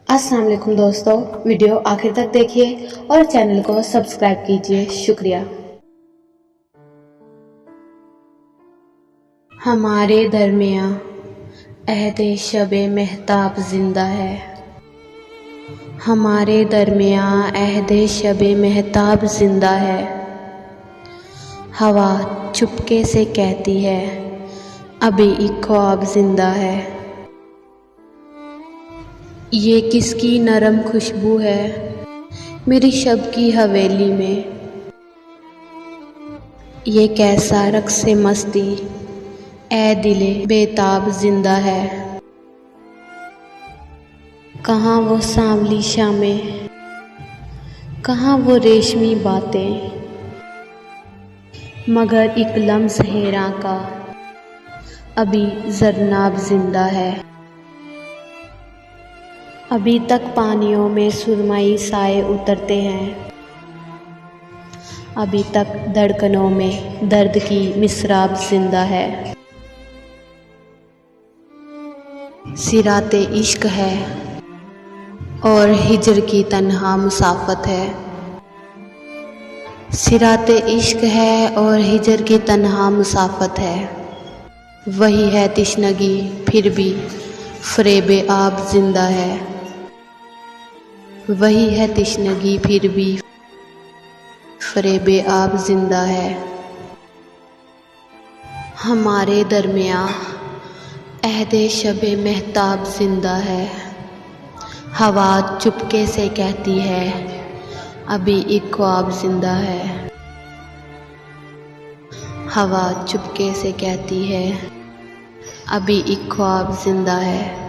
अस्सलाम वालेकुम दोस्तों, वीडियो आखिर तक देखिए और चैनल को सब्सक्राइब कीजिए। शुक्रिया। हमारे दरमियाँ अहदे शबे महताब जिंदा है। हमारे दरमियाँ अहदे शबे महताब जिंदा है। हवा चुपके से कहती है अभी एक ख्वाब जिंदा है। ये किसकी नरम खुशबू है मेरी शब की हवेली में। ये कैसा रक्स मस्ती ए दिले बेताब जिंदा है। कहाँ वो सांवली शामें, कहाँ वो रेशमी बातें, मगर एक लम्स हैरां का अभी जरनाब जिंदा है। अभी तक पानियों में सुरमई साए उतरते हैं। अभी तक धड़कनों में दर्द की मिसराब जिंदा है। सिराते इश्क है और हिजर की तन्हा मुसाफत है। सिराते इश्क है और हिजर की तन्हा मुसाफत है। वही है तिश्नगी फिर भी फरेबे आब जिंदा है। वही है तिश्नगी फिर भी फरेबे आब जिंदा है। हमारे दरमियाँ अहदे शबे महताब जिंदा है। हवा चुपके से कहती है अभी एक ख्वाब जिंदा है। हवा चुपके से कहती है अभी एक ख्वाब जिंदा है।